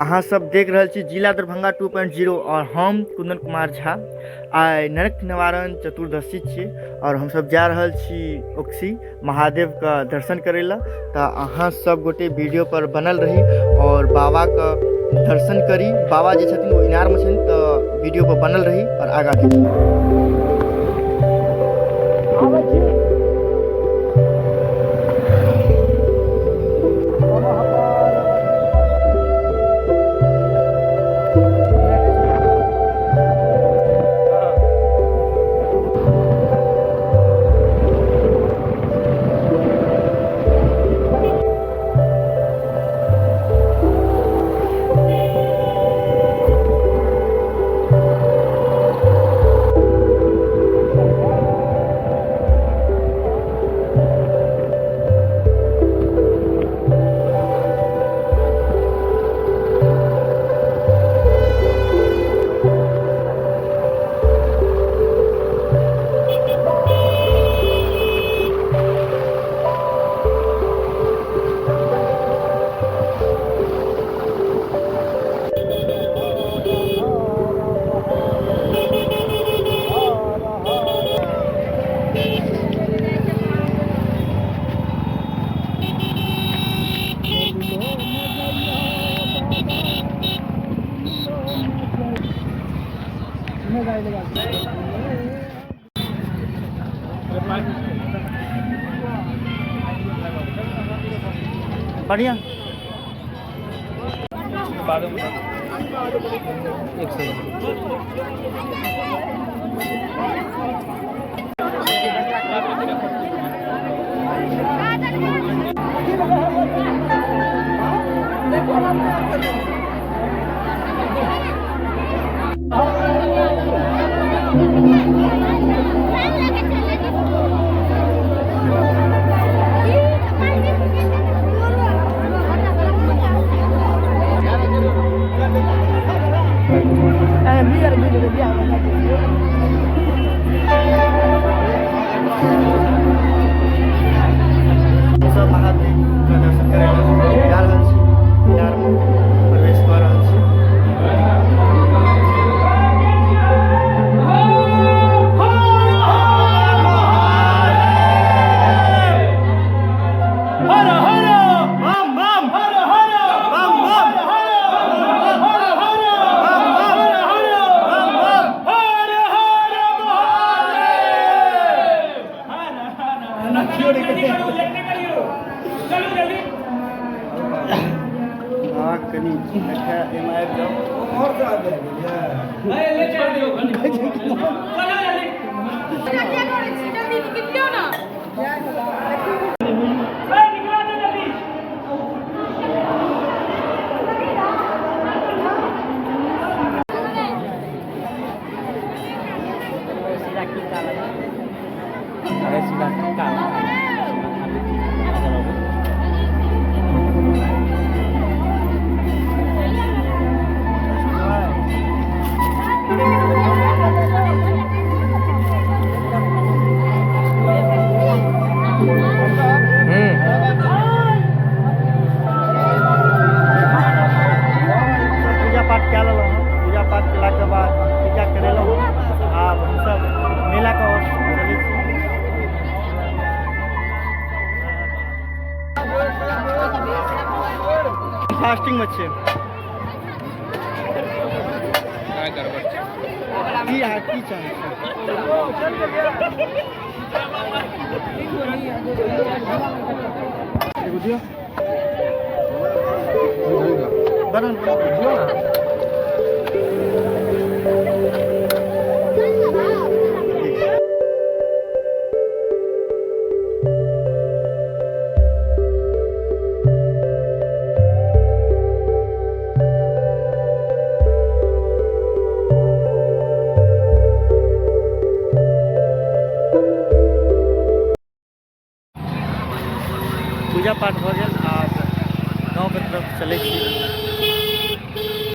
अहाँ सब देख रहे छी जिला दरभंगा 2.0 और हम कुंदन कुमार झा। आइ नरक निवारण चतुर्दशी छी और हम सब जा रहल छी ओक्सी महादेव का दर्शन करे ला। तो अहाँ सब गोटे वीडियो पर बनल रही और बाबा का दर्शन करी। बाबा जे छथिन वो इनार में छथिन, तो वीडियो पर बनल रही और आगा देखी। बढ़िया एक फास्टिंग में छे काय करबे की आ की चाहे एगो दियो बरन दियो ना।